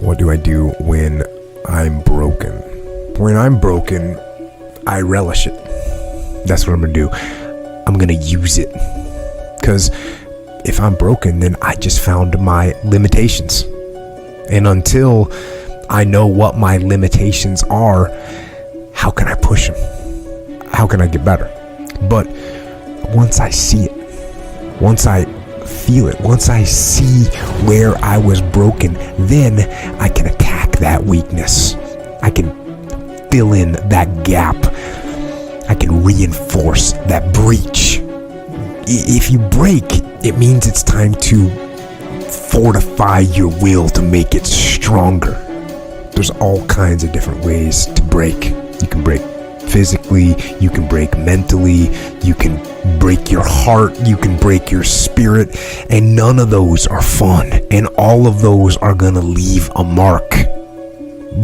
What do I do when I'm broken? When I'm broken, I relish it. That's what I'm going to do. I'm going to use it. Because if I'm broken, then I just found my limitations. And until I know what my limitations are, how can I push them? How can I get better? But once I see it, once I feel it, once I see where I was broken, then I can attack that weakness. I can fill in that gap. I can reinforce that breach. If you break, it means it's time to fortify your will to make it stronger. There's all kinds of different ways to break. You can break physically, you can break mentally, you can break your heart, you can break your spirit, and none of those are fun, and all of those are gonna leave a mark.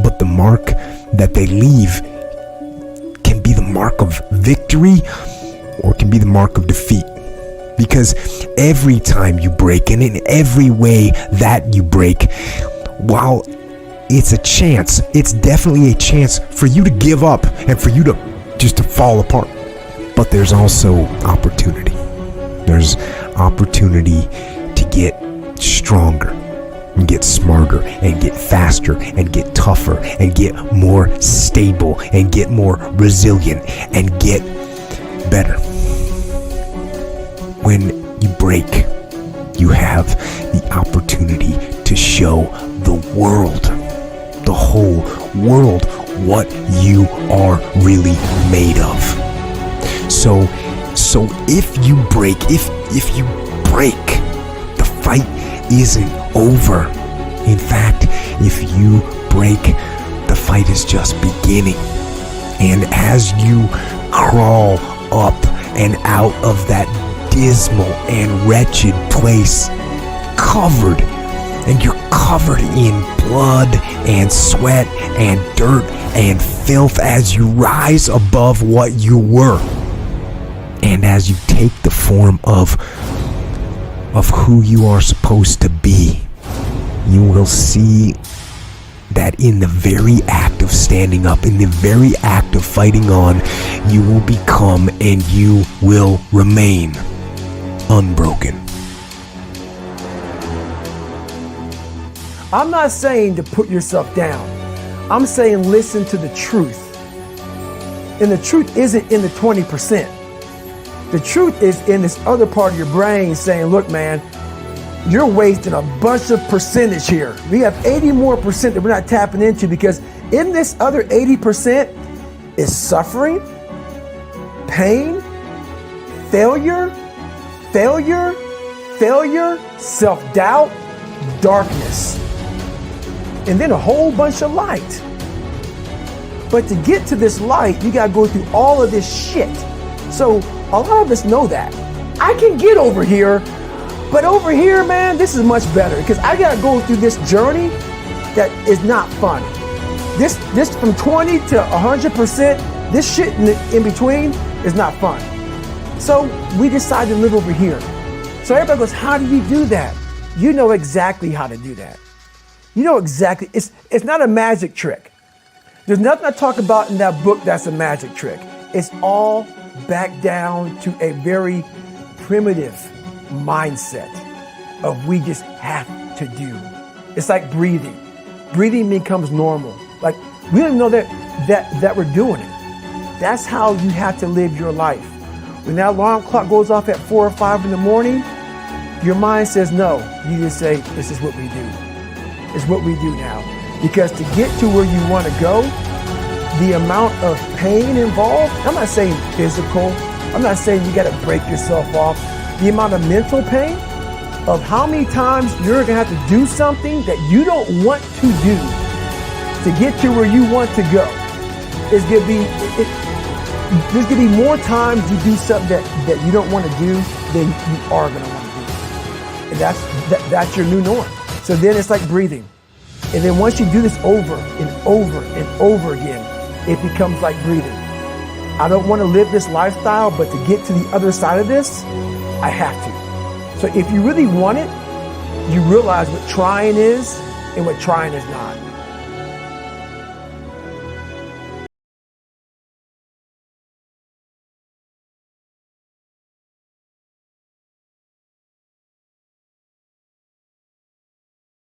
But the mark that they leave can be the mark of victory or it can be the mark of defeat. Because every time you break, and in every way that you break, while it's a chance, it's definitely a chance for you to give up and for you to just to fall apart. But there's also opportunity. There's opportunity to get stronger and get smarter and get faster and get tougher and get more stable and get more resilient and get better. When you break, you have the opportunity to show the world, the whole world, what you are really made of. So if you break, the fight isn't over. In fact, if you break, the fight is just beginning. And as you crawl up and out of that dismal and wretched place, you're covered in blood and sweat and dirt and filth as you rise above what you were, and as you take the form of who you are supposed to be, you will see that in the very act of standing up, in the very act of fighting on, you will become and you will remain unbroken. I'm not saying to put yourself down. I'm saying listen to the truth. And the truth isn't in the 20%. The truth is in this other part of your brain saying, look, man, you're wasting a bunch of percentage here. We have 80 more percent that we're not tapping into, because in this other 80% is suffering, pain, failure, self-doubt, darkness, and then a whole bunch of light. But to get to this light, you gotta go through all of this shit. So a lot of us know that. I can get over here, but over here, man, this is much better, because I gotta go through this journey that is not fun. This from 20 to 100%, this shit in between is not fun. So we decided to live over here. So everybody goes, how do you do that? You know exactly how to do that. You know exactly, it's not a magic trick. There's nothing I talk about in that book that's a magic trick. It's all back down to a very primitive mindset of we just have to do. It's like breathing. Breathing becomes normal. Like we don't even know that we're doing it. That's how you have to live your life. When that alarm clock goes off at 4 or 5 in the morning, your mind says no. You just say, this is what we do. It's what we do now. Because to get to where you want to go, the amount of pain involved, I'm not saying physical, I'm not saying you got to break yourself off. The amount of mental pain of how many times you're going to have to do something that you don't want to do to get to where you want to go is going to be, there's going to be more times you do something that you don't want to do than you are going to want to do. And that's your new norm. So then it's like breathing. And then once you do this over and over and over again, it becomes like breathing. I don't want to live this lifestyle, but to get to the other side of this, I have to. So if you really want it, you realize what trying is and what trying is not.